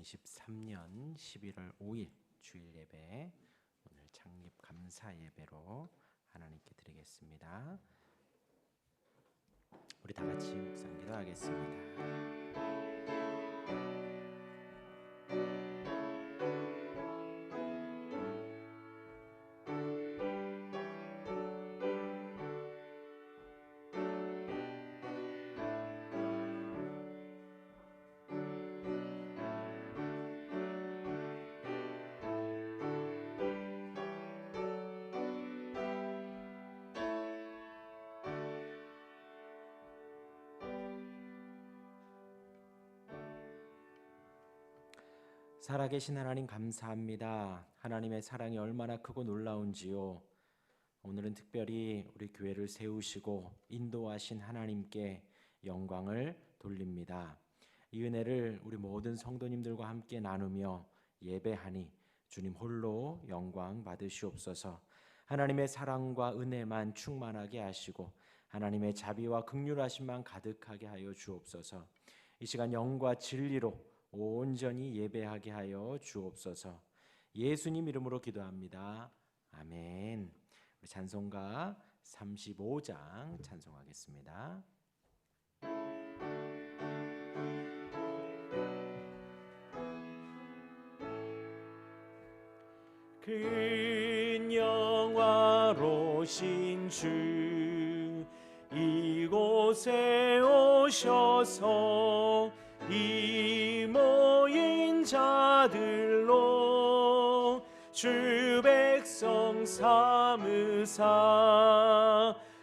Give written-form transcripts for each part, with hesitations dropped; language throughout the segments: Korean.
2023년 11월 5일 주일 예배, 오늘 창립 감사 예배로 하나님께 드리겠습니다. 우리 다 같이 묵상 기도하겠습니다. 살아계신 하나님 감사합니다. 하나님의 사랑이 얼마나 크고 놀라운지요. 오늘은 특별히 우리 교회를 세우시고 인도하신 하나님께 영광을 돌립니다. 이 은혜를 우리 모든 성도님들과 함께 나누며 예배하니 주님 홀로 영광 받으시옵소서. 하나님의 사랑과 은혜만 충만하게 하시고 하나님의 자비와 긍휼하심만 가득하게 하여 주옵소서. 이 시간 영과 진리로 온전히 예배하게 하여 주옵소서. 예수님 이름으로 기도합니다. 아멘. 우리 찬송가 35장 찬송하겠습니다. 큰 영화로신 주 이곳에 오셔서 이 모인 자들로 주 백성 삼으사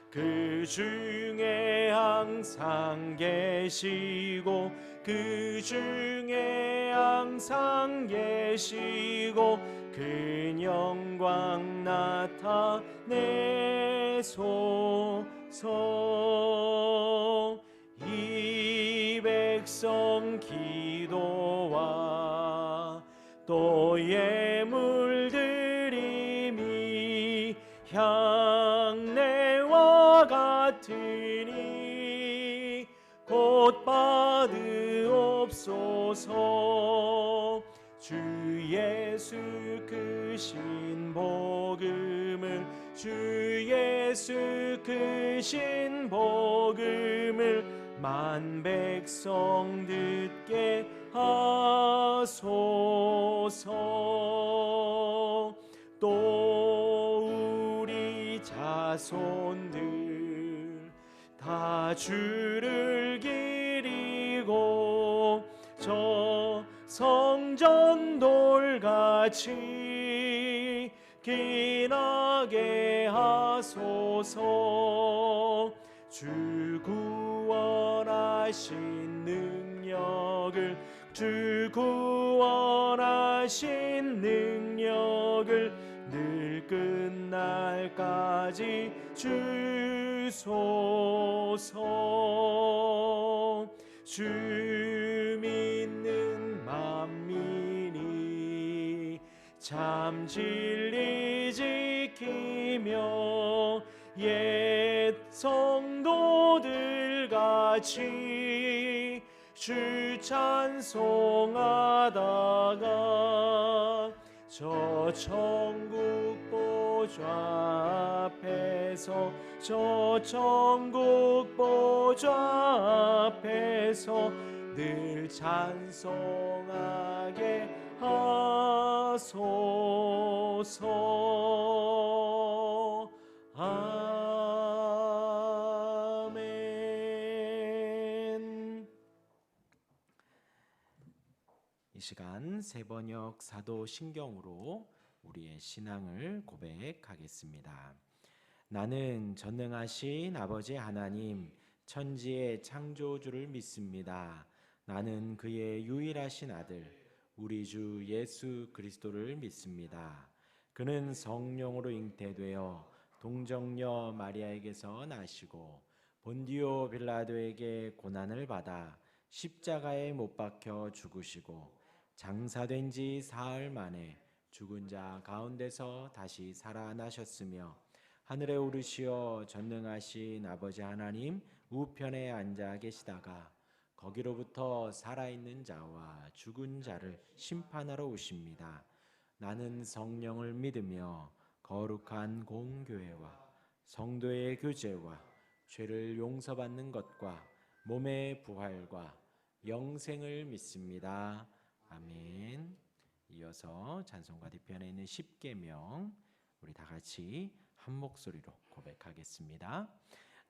그 중에 항상 계시고 그 중에 항상 계시고 그 영광 나타내소서. 이 백성 기도와 또 예물 드림이 향내와 같으니 곧 받으옵소서. 주 예수 크신 복음을 주 예수 크신 복음을 만 백성 듣게 하소서. 또 우리 자손들 다 주를 기리고 저 성전 돌같이 기나게 하소서. 주 구원하신 능력을 주 구원하신 능력을 늘 끝날까지 주소서. 주 믿는 만민이 참 진리 지키며 옛 성도들 같이 주 찬송하다가 저 천국 보좌 앞에서 저 천국 보좌 앞에서 늘 찬송하게 하소서. 아멘. 이 시간 세번역 사도신경으로 우리의 신앙을 고백하겠습니다. 나는 전능하신 아버지 하나님 천지의 창조주를 믿습니다. 나는 그의 유일하신 아들 우리 주 예수 그리스도를 믿습니다. 그는 성령으로 잉태되어 동정녀 마리아에게서 나시고 본디오 빌라도에게 고난을 받아 십자가에 못 박혀 죽으시고 장사된 지 사흘 만에 죽은 자 가운데서 다시 살아나셨으며 하늘에 오르시어 전능하신 아버지 하나님 우편에 앉아 계시다가 거기로부터 살아있는 자와 죽은 자를 심판하러 오십니다. 나는 성령을 믿으며 거룩한 공교회와 성도의 교제와 죄를 용서받는 것과 몸의 부활과 영생을 믿습니다. 아멘. 이어서 찬송가 뒤편에 있는 십계명 우리 다 같이 한 목소리로 고백하겠습니다.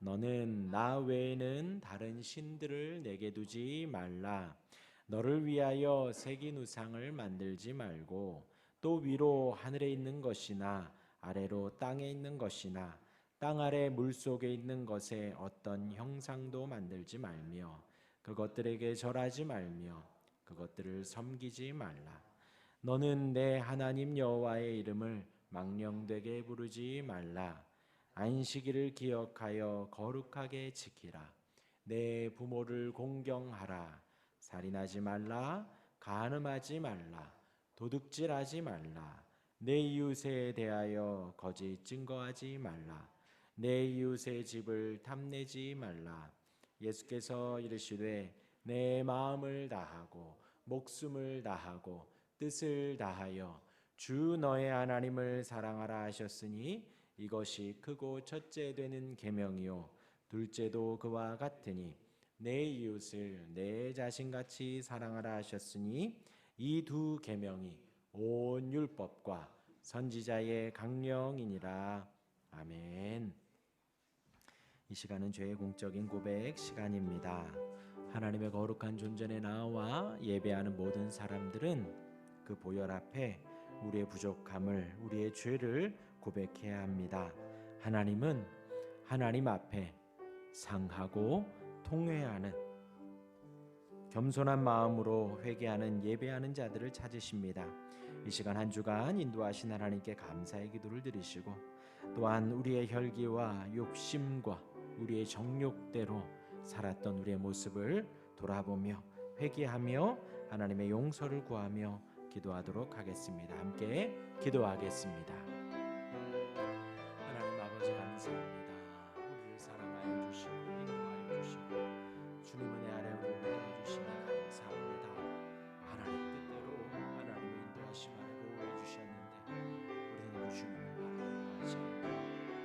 너는 나 외에는 다른 신들을 내게 두지 말라. 너를 위하여 새긴 우상을 만들지 말고 또 위로 하늘에 있는 것이나 아래로 땅에 있는 것이나 땅 아래 물속에 있는 것에 어떤 형상도 만들지 말며 그것들에게 절하지 말며 그것들을 섬기지 말라. 너는 내 하나님 여호와의 이름을 망령되게 부르지 말라. 안식일을 기억하여 거룩하게 지키라. 내 부모를 공경하라. 살인하지 말라. 간음하지 말라. 도둑질하지 말라. 내 이웃에 대하여 거짓 증거하지 말라. 내 이웃의 집을 탐내지 말라. 예수께서 이르시되 내 마음을 다하고 목숨을 다하고 뜻을 다하여 주 너의 하나님을 사랑하라 하셨으니 이것이 크고 첫째 되는 계명이요 둘째도 그와 같으니 내 이웃을 내 자신같이 사랑하라 하셨으니 이 두 계명이 온 율법과 선지자의 강령이니라. 아멘. 이 시간은 죄의 공적인 고백 시간입니다. 하나님의 거룩한 존전에 나와 예배하는 모든 사람들은 그 보혈 앞에 우리의 부족함을, 우리의 죄를 고백해야 합니다. 하나님은 하나님 앞에 상하고 통회하는 겸손한 마음으로 회개하는 예배하는 자들을 찾으십니다. 이 시간 한 주간 인도하신 하나님께 감사의 기도를 드리시고 또한 우리의 혈기와 욕심과 우리의 정욕대로 살았던 우리의 모습을 돌아보며 회개하며 하나님의 용서를 구하며 기도하도록 하겠습니다. 함께 기도하겠습니다. 하나님 아버지 감사합니다. 우리를 사랑하여 주시고 인도하여 주시고 주님 은혜 아래 우리를 도와주시니 감사합니다. 하나님 뜻대로 하나님의 인도하심 아래 보호해 주셨는데 우리는 주님을 바라보지 않고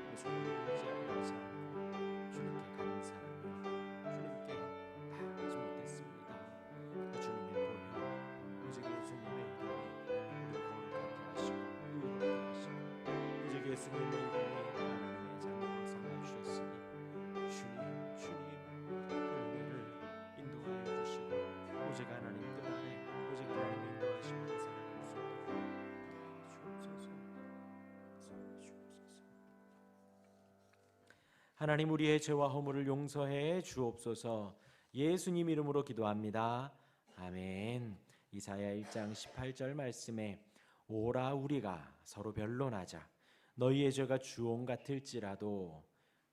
그 손을 의지하지 않고 주님께 감사하며 주님께 다하지 못했습니다. 그 주님의 보혈 오직 예수님의 예수님의 이름에 하나님의 자녀로 삼아주셨으니 주님 그 은혜를 인도하여 주시고 오직 하나님 뜻 안에 오직 하나님의 인도하심을 살아갈 수 있도록 주옵소서. 하나님 우리의 죄와 허물을 용서해 주옵소서. 예수님 이름으로 기도합니다. 아멘. 이사야 1장 18절 말씀에 오라 우리가 서로 변론하자. 너희의 죄가 주홍 같을지라도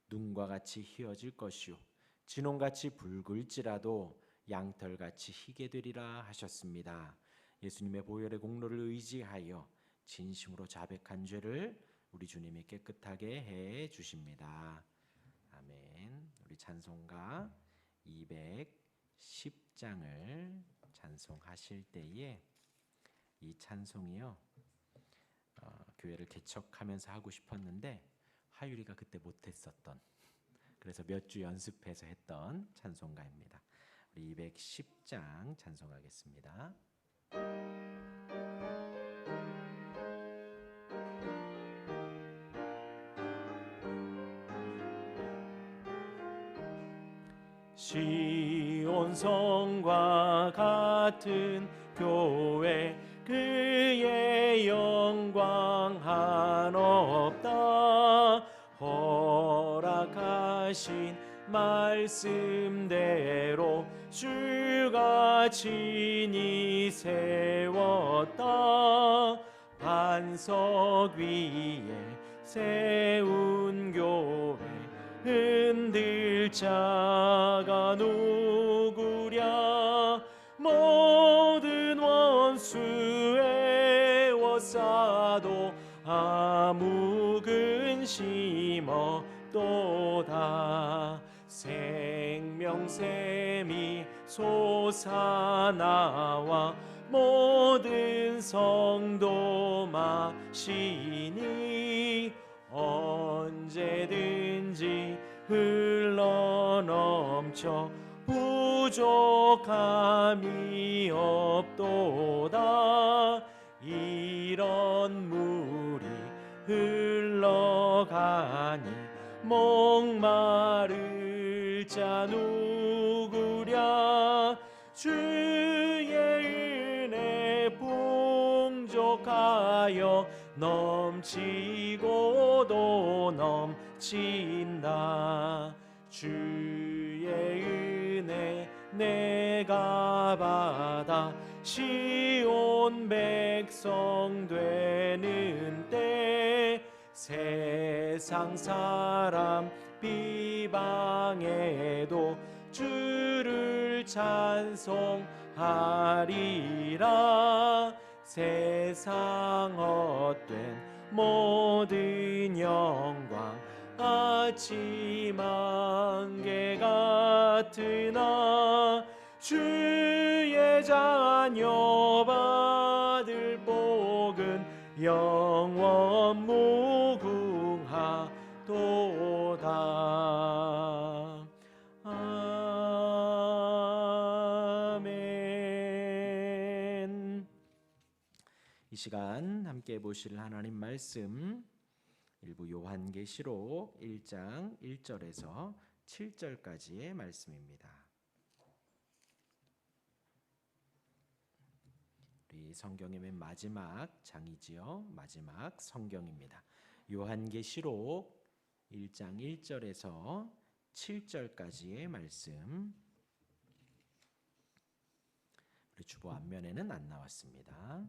눈과 같이 희어질 것이요 진홍같이 붉을지라도 양털같이 희게 되리라 하셨습니다. 예수님의 보혈의 공로를 의지하여 진심으로 자백한 죄를 우리 주님이 깨끗하게 해 주십니다. 아멘. 우리 찬송가 210장을 찬송하실 때에 이 찬송이요 교회를 개척하면서 하고 싶었는데 하율이가 그때 못했었던, 그래서 몇 주 연습해서 했던 찬송가입니다. 우리 210장 찬송하겠습니다. 시온 성과 같은 교회 그의 영광 한없다. 허락하신 말씀대로 주가 친히 세웠다. 반석 위에 세운 교회 흔들 자가 누구랴. 모든 원수의 워싸도 아무 근심 없도다. 생명샘이 솟아나와 모든 성도 마시니 언제든지 흘러넘쳐 부족함이 없도다. 이런 물이 흘러가니 목마를 자 누구랴. 주의 은혜 풍족하여 넘치고도 넘친다. 주의 은혜 내가 받아 시온 백성 되는 때 세상 사람 비방해도 주를 찬송하리라. 세상 헛된 모든 영광 아침 안개 같으나 주의 자녀 받을 복은 영원 무궁하도다. 아멘. 이 시간 함께 보실 하나님 말씀 일부 요한계시록 1장 1절에서 7절까지의 말씀입니다. 우리 성경의 맨 마지막 장이지요. 마지막 성경입니다. 요한계시록 1장 1절에서 7절까지의 말씀. 우리 주보 앞면에는 안 나왔습니다.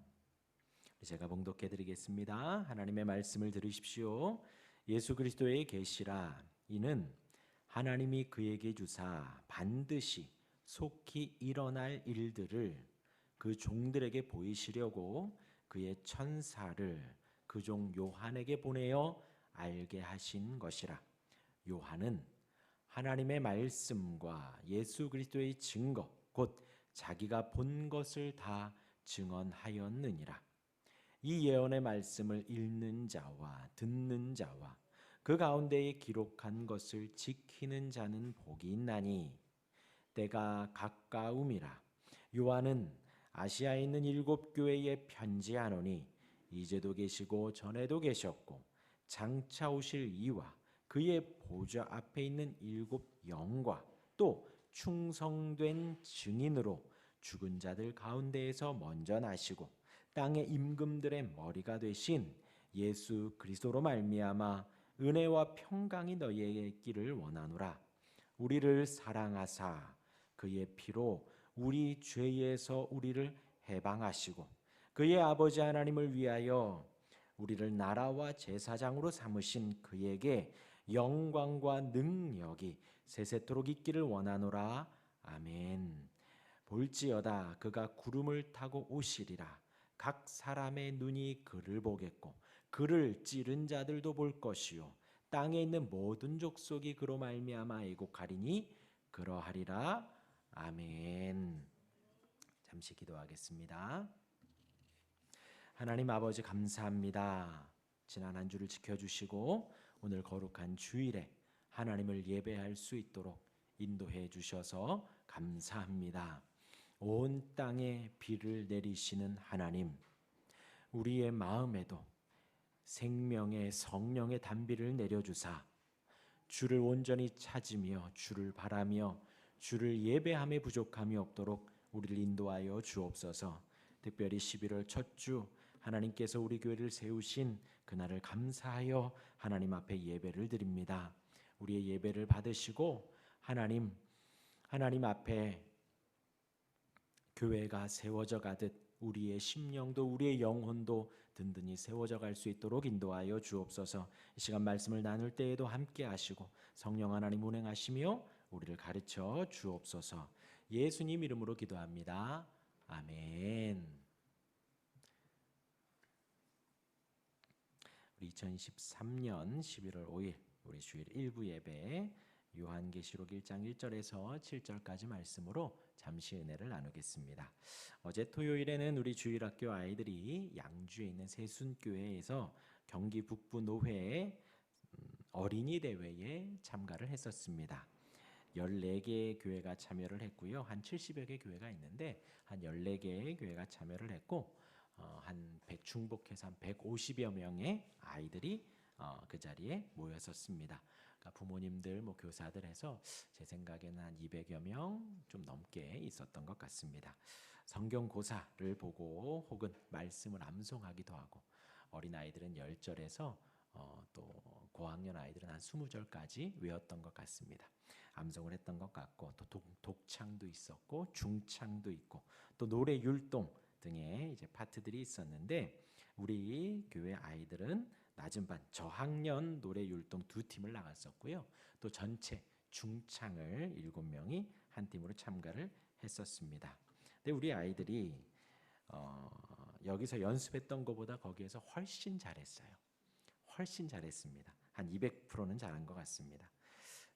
제가 봉독해 드리겠습니다. 하나님의 말씀을 들으십시오. 예수 그리스도의 계시라. 이는 하나님이 그에게 주사 반드시 속히 일어날 일들을 그 종들에게 보이시려고 그의 천사를 그 종 요한에게 보내어 알게 하신 것이라. 요한은 하나님의 말씀과 예수 그리스도의 증거 곧 자기가 본 것을 다 증언하였느니라. 이 예언의 말씀을 읽는 자와 듣는 자와 그 가운데에 기록한 것을 지키는 자는 복이 있나니 때가 가까움이라. 요한은 아시아에 있는 7 교회에 편지하노니 이제도 계시고 전에도 계셨고 장차 오실 이와 그의 보좌 앞에 있는 7 영과 또 충성된 증인으로 죽은 자들 가운데에서 먼저 나시고 땅의 임금들의 머리가 되신 예수 그리스도로 말미암아 은혜와 평강이 너희에게 있기를 원하노라. 우리를 사랑하사 그의 피로 우리 죄에서 우리를 해방하시고 그의 아버지 하나님을 위하여 우리를 나라와 제사장으로 삼으신 그에게 영광과 능력이 세세토록 있기를 원하노라. 아멘. 볼지어다 그가 구름을 타고 오시리라. 각 사람의 눈이 그를 보겠고 그를 찌른 자들도 볼 것이요 땅에 있는 모든 족속이 그로 말미암아 애곡하리니 그러하리라. 아멘. 잠시 기도하겠습니다. 하나님 아버지 감사합니다. 지난 한 주를 지켜주시고 오늘 거룩한 주일에 하나님을 예배할 수 있도록 인도해 주셔서 감사합니다. 온 땅에 비를 내리시는 하나님, 우리의 마음에도 생명의 성령의 단비를 내려주사 주를 온전히 찾으며 주를 바라며 주를 예배함에 부족함이 없도록 우리를 인도하여 주옵소서. 특별히 11월 첫 주 하나님께서 우리 교회를 세우신 그날을 감사하여 하나님 앞에 예배를 드립니다. 우리의 예배를 받으시고 하나님 앞에 교회가 세워져 가듯 우리의 심령도 우리의 영혼도 든든히 세워져 갈 수 있도록 인도하여 주옵소서. 이 시간 말씀을 나눌 때에도 함께 하시고 성령 하나님 운행하시며 우리를 가르쳐 주옵소서. 예수님 이름으로 기도합니다. 아멘. 우리 2013년 11월 5일 우리 주일 1부 예배 요한계시록 1장 1절에서 7절까지 말씀으로 잠시 은혜를 나누겠습니다. 어제 토요일에는 우리 주일학교 아이들이 양주에 있는 세순교회에서 경기 북부 노회의 어린이 대회에 참가를 했었습니다. 14개의 교회가 참여를 했고요. 한 70여 개 교회가 있는데 한 14개의 교회가 참여를 했고 충북해서 한 150여 명의 아이들이 그 자리에 모였었습니다. 그러니까 부모님들, 교사들 해서 제 생각에는 한 200여 명 좀 넘게 있었던 것 같습니다. 성경 고사를 보고 혹은 말씀을 암송하기도 하고 어린아이들은 10절에서 또 고학년 아이들은 한 20절까지 외웠던 것 같습니다. 암송을 했던 것 같고 또 독창도 있었고 중창도 있고 또 노래 율동 등의 이제 파트들이 있었는데 우리 교회 아이들은 낮은 반 저학년 노래 율동 2팀을 나갔었고요. 또 전체 중창을 7명이 한 팀으로 참가를 했었습니다. 근데 우리 아이들이 여기서 연습했던 것보다 거기에서 훨씬 잘했어요. 훨씬 잘했습니다. 한 200%는 잘한 것 같습니다.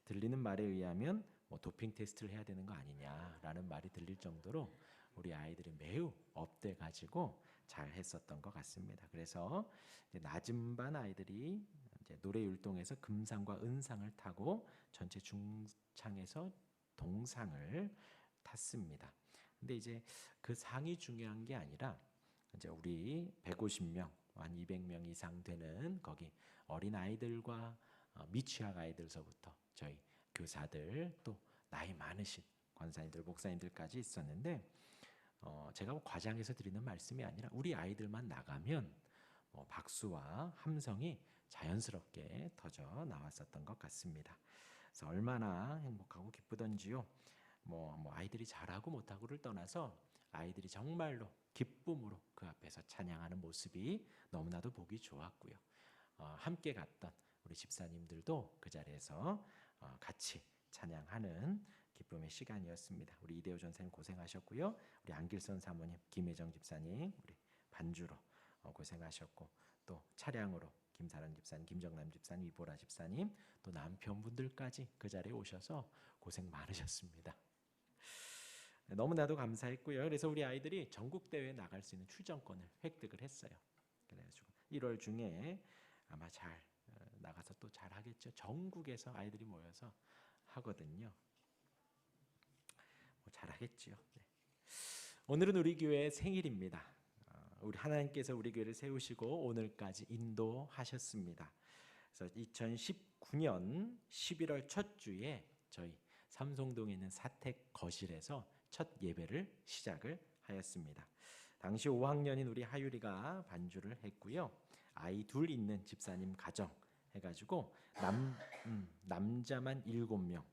들리는 말에 의하면 도핑 테스트를 해야 되는 거 아니냐라는 말이 들릴 정도로 우리 아이들이 매우 업돼 가지고 잘 했었던 것 같습니다. 그래서 이제 낮은 반 아이들이 이제 노래 율동에서 금상과 은상을 타고 전체 중창에서 동상을 탔습니다. 근데 이제 그 상이 중요한 게 아니라 이제 우리 150명, 한 200명 이상 되는 거기 어린 아이들과 미취학 아이들서부터 저희 교사들 또 나이 많으신 권사님들, 목사님들까지 있었는데 제가 과장해서 드리는 말씀이 아니라 우리 아이들만 나가면 박수와 함성이 자연스럽게 터져 나왔었던 것 같습니다. 그래서 얼마나 행복하고 기쁘던지요. 아이들이 잘하고 못하고를 떠나서 아이들이 정말로 기쁨으로 그 앞에서 찬양하는 모습이 너무나도 보기 좋았고요. 함께 갔던 우리 집사님들도 그 자리에서 같이 찬양하는 기쁨의 시간이었습니다. 우리 이대호 전사님 고생하셨고요. 우리 안길선 사모님, 김혜정 집사님, 우리 반주로 고생하셨고 또 차량으로 김사랑 집사님, 김정남 집사님, 이보라 집사님, 또 남편분들까지 그 자리에 오셔서 고생 많으셨습니다. 너무나도 감사했고요. 그래서 우리 아이들이 전국 대회에 나갈 수 있는 출전권을 획득을 했어요. 그래가지고 1월 중에 아마 잘 나가서 또 잘하겠죠. 전국에서 아이들이 모여서 하거든요. 잘하겠지요. 네. 오늘은 우리 교회의 생일입니다. 우리 하나님께서 우리 교회를 세우시고 오늘까지 인도하셨습니다. 그래서 2019년 11월 첫 주에 저희 삼성동에 있는 사택 거실에서 첫 예배를 시작을 하였습니다. 당시 5학년인 우리 하유리가 반주를 했고요. 아이 둘 있는 집사님 가정 해가지고 남자만 7명,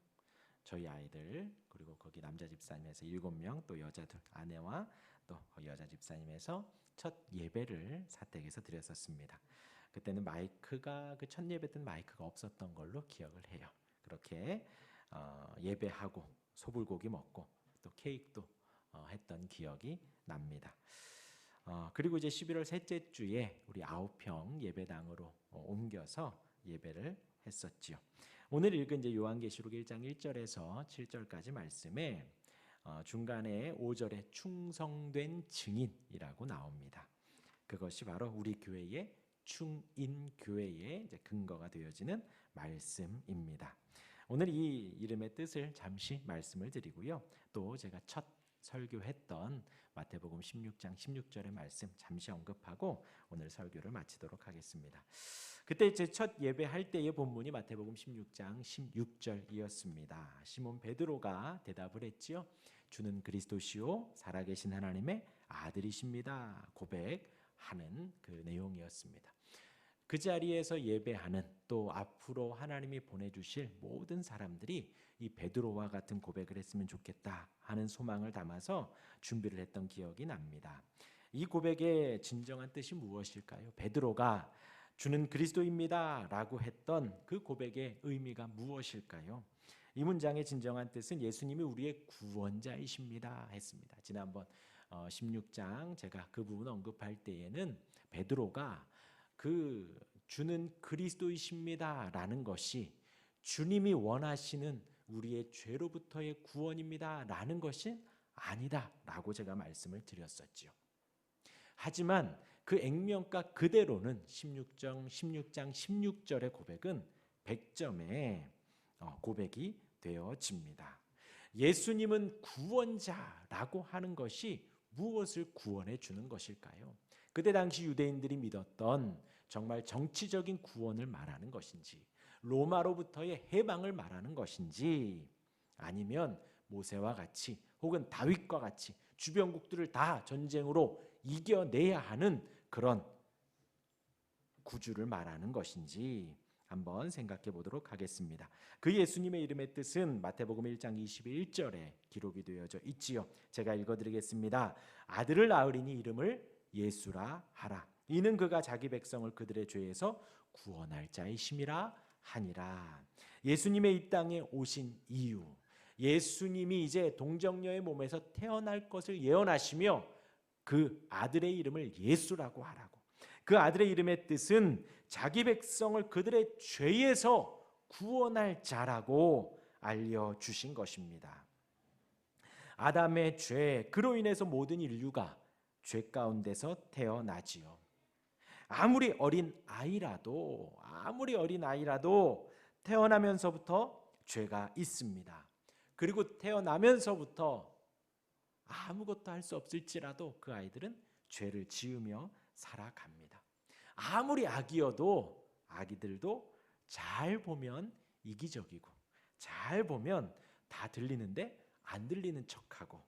저희 아이들 그리고 거기 남자 집사님에서 7명, 또 여자 둘 아내와 또 여자 집사님에서 첫 예배를 사택에서 드렸었습니다. 그때는 마이크가 그 첫 예배 때는 마이크가 없었던 걸로 기억을 해요. 그렇게 예배하고 소불고기 먹고 또 케이크도 했던 기억이 납니다. 그리고 이제 11월 셋째 주에 우리 9평 예배당으로 옮겨서 예배를 했었지요. 오늘 읽은 이제 요한계시록 1장 1절에서 7절까지 말씀에 중간에 5절에 충성된 증인이라고 나옵니다. 그것이 바로 우리 교회의 충인교회의 이제 근거가 되어지는 말씀입니다. 오늘 이 이름의 뜻을 잠시 말씀을 드리고요. 또 제가 첫 설교했던 마태복음 16장 16절의 말씀 잠시 언급하고 오늘 설교를 마치도록 하겠습니다. 그때 제 첫 예배할 때의 본문이 마태복음 16장 16절이었습니다. 시몬 베드로가 대답을 했지요. 주는 그리스도시요 살아계신 하나님의 아들이십니다. 고백하는 그 내용이었습니다. 그 자리에서 예배하는 또 앞으로 하나님이 보내주실 모든 사람들이 이 베드로와 같은 고백을 했으면 좋겠다 하는 소망을 담아서 준비를 했던 기억이 납니다. 이 고백의 진정한 뜻이 무엇일까요? 베드로가 주는 그리스도입니다 라고 했던 그 고백의 의미가 무엇일까요? 이 문장의 진정한 뜻은 예수님이 우리의 구원자이십니다 했습니다. 지난번 16장 제가 그 부분 언급할 때에는 베드로가 그 주는 그리스도이십니다 라는 것이 주님이 원하시는 우리의 죄로부터의 구원입니다 라는 것이 아니다 라고 제가 말씀을 드렸었지요. 하지만 그 액면가 그대로는 16장 16절의 고백은 100점의 고백이 되어집니다. 예수님은 구원자라고 하는 것이 무엇을 구원해 주는 것일까요? 그때 당시 유대인들이 믿었던 정말 정치적인 구원을 말하는 것인지, 로마로부터의 해방을 말하는 것인지, 아니면 모세와 같이 혹은 다윗과 같이 주변국들을 다 전쟁으로 이겨내야 하는 그런 구주를 말하는 것인지 한번 생각해 보도록 하겠습니다. 그 예수님의 이름의 뜻은 마태복음 1장 21절에 기록이 되어져 있지요. 제가 읽어드리겠습니다. 아들을 낳으리니 이름을 예수라 하라. 이는 그가 자기 백성을 그들의 죄에서 구원할 자이심이라 하니라. 예수님의 이 땅에 오신 이유, 예수님이 이제 동정녀의 몸에서 태어날 것을 예언하시며 그 아들의 이름을 예수라고 하라고. 그 아들의 이름의 뜻은 자기 백성을 그들의 죄에서 구원할 자라고 알려주신 것입니다. 아담의 죄, 그로 인해서 모든 인류가 죄 가운데서 태어나지요. 아무리 어린 아이라도 태어나면서부터 죄가 있습니다. 그리고 태어나면서부터 아무것도 할 수 없을지라도 그 아이들은 죄를 지으며 살아갑니다. 아무리 악이어도 아기들도 잘 보면 이기적이고, 잘 보면 다 들리는데 안 들리는 척하고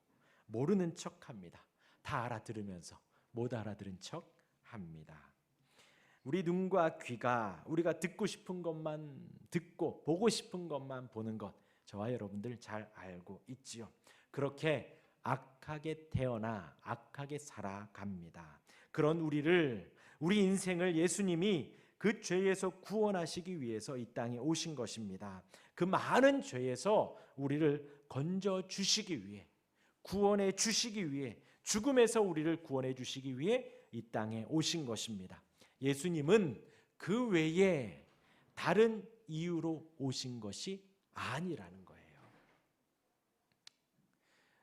모르는 척합니다. 다 알아들으면서 못 알아들은 척합니다. 우리 눈과 귀가 우리가 듣고 싶은 것만 듣고 보고 싶은 것만 보는 것, 저와 여러분들 잘 알고 있지요. 그렇게 악하게 태어나 악하게 살아갑니다. 그런 우리 인생을 예수님이 그 죄에서 구원하시기 위해서 이 땅에 오신 것입니다. 그 많은 죄에서 우리를 건져 주시기 위해, 구원해 주시기 위해, 죽음에서 우리를 구원해 주시기 위해 이 땅에 오신 것입니다. 예수님은 그 외에 다른 이유로 오신 것이 아니라는 거예요.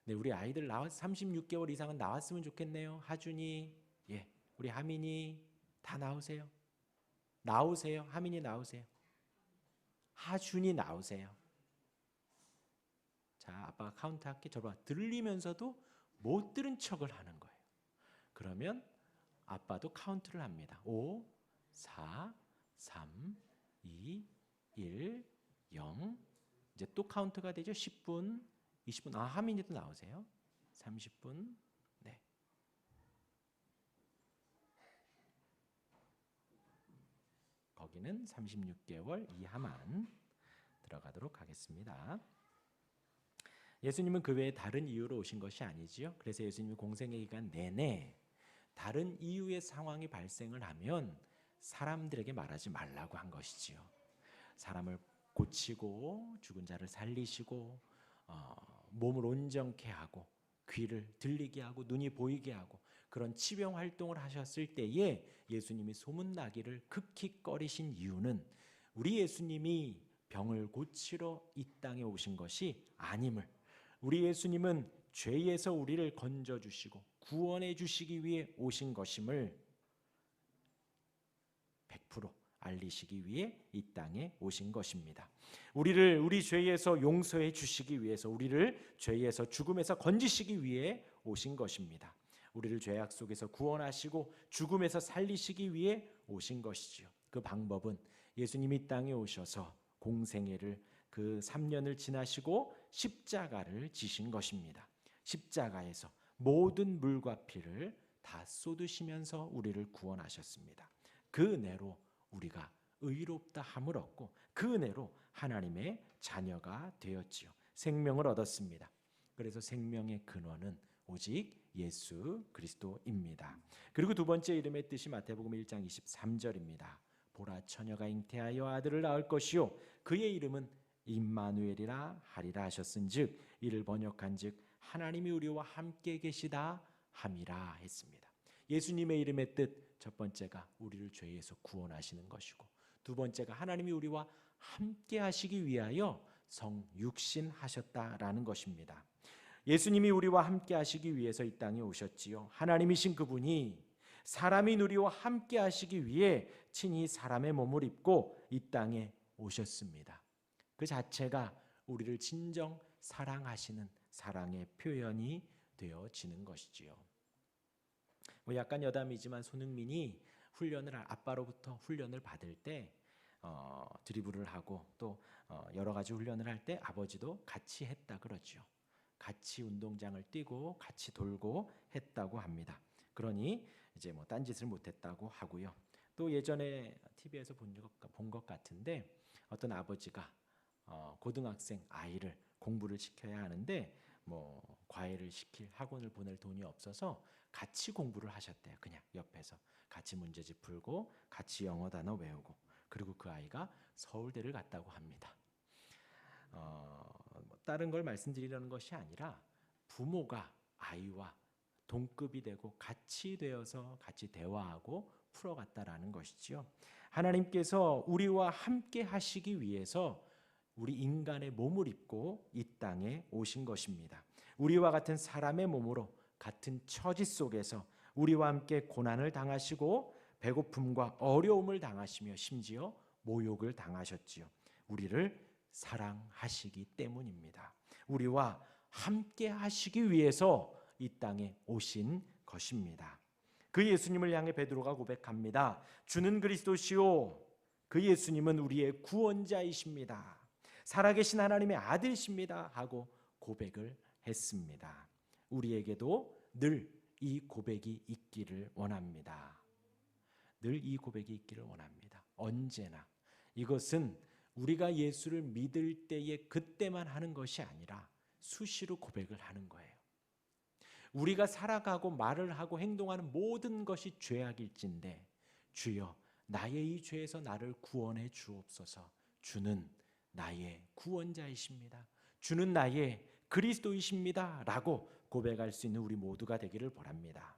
네, 우리 아이들 36개월 이상은 나왔으면 좋겠네요. 하준이, 우리 하민이 다 나오세요. 나오세요. 하민이 나오세요. 하준이 나오세요. 자, 아빠가 카운트 할게. 저봐, 들리면서도 못 들은 척을 하는 거예요. 그러면 아빠도 카운트를 합니다. 5, 4, 3, 2, 1, 0. 이제 또 카운트가 되죠. 10분, 20분. 하민이도 나오세요. 30분. 네. 거기는 36개월 이하만 들어가도록 하겠습니다. 예수님은 그 외에 다른 이유로 오신 것이 아니지요. 그래서 예수님이 공생의 기간 내내 다른 이유의 상황이 발생을 하면 사람들에게 말하지 말라고 한 것이지요. 사람을 고치고 죽은 자를 살리시고 몸을 온전케 하고 귀를 들리게 하고 눈이 보이게 하고 그런 치병 활동을 하셨을 때에 예수님이 소문나기를 극히 꺼리신 이유는 우리 예수님이 병을 고치러 이 땅에 오신 것이 아님을, 우리 예수님은 죄에서 우리를 건져주시고 구원해 주시기 위해 오신 것임을 100% 알리시기 위해 이 땅에 오신 것입니다. 우리 죄에서 용서해 주시기 위해서, 우리를 죄에서 죽음에서 건지시기 위해 오신 것입니다. 우리를 죄악 속에서 구원하시고 죽음에서 살리시기 위해 오신 것이지요. 그 방법은 예수님이 이 땅에 오셔서 공생애를 그 3년을 지나시고 십자가를 지신 것입니다. 십자가에서 모든 물과 피를 다 쏟으시면서 우리를 구원하셨습니다. 그 은혜로 우리가 의롭다 함을 얻고 그 은혜로 하나님의 자녀가 되었지요. 생명을 얻었습니다. 그래서 생명의 근원은 오직 예수 그리스도입니다. 그리고 두 번째 이름의 뜻이 마태복음 1장 23절입니다. 보라, 처녀가 잉태하여 아들을 낳을 것이요 그의 이름은 임마누엘이라 하리라 하셨은즉 이를 번역한즉 하나님이 우리와 함께 계시다 함이라 했습니다. 예수님의 이름의 뜻, 첫 번째가 우리를 죄에서 구원하시는 것이고 두 번째가 하나님이 우리와 함께 하시기 위하여 성육신하셨다라는 것입니다. 예수님이 우리와 함께 하시기 위해서 이 땅에 오셨지요. 하나님이신 그분이 사람인 우리와 함께 하시기 위해 친히 사람의 몸을 입고 이 땅에 오셨습니다. 그 자체가 우리를 진정 사랑하시는 사랑의 표현이 되어지는 것이지요. 약간 여담이지만 손흥민이 아빠로부터 훈련을 받을 때 드리블을 하고 또 여러 가지 훈련을 할 때 아버지도 같이 했다 그러죠. 같이 운동장을 뛰고 같이 돌고 했다고 합니다. 그러니 이제 딴짓을 못했다고 하고요. 또 예전에 TV에서 본 것 같은데 어떤 아버지가 고등학생 아이를 공부를 시켜야 하는데 과외를 시킬 학원을 보낼 돈이 없어서 같이 공부를 하셨대요. 그냥 옆에서 같이 문제집 풀고 같이 영어 단어 외우고, 그리고 그 아이가 서울대를 갔다고 합니다. 다른 걸 말씀드리려는 것이 아니라 부모가 아이와 동급이 되고 같이 되어서 같이 대화하고 풀어갔다라는 것이지요. 하나님께서 우리와 함께 하시기 위해서 우리 인간의 몸을 입고 이 땅에 오신 것입니다. 우리와 같은 사람의 몸으로 같은 처지 속에서 우리와 함께 고난을 당하시고 배고픔과 어려움을 당하시며 심지어 모욕을 당하셨지요. 우리를 사랑하시기 때문입니다. 우리와 함께 하시기 위해서 이 땅에 오신 것입니다. 그 예수님을 향해 베드로가 고백합니다. 주는 그리스도시요, 그 예수님은 우리의 구원자이십니다. 살아계신 하나님의 아들이십니다 하고 고백을 했습니다. 우리에게도 늘 이 고백이 있기를 원합니다. 늘 이 고백이 있기를 원합니다. 언제나. 이것은 우리가 예수를 믿을 때에 그때만 하는 것이 아니라 수시로 고백을 하는 거예요. 우리가 살아가고 말을 하고 행동하는 모든 것이 죄악일진데 주여 나의 이 죄에서 나를 구원해 주옵소서. 주는 나의 구원자이십니다. 주는 나의 그리스도이십니다 라고 고백할 수 있는 우리 모두가 되기를 바랍니다.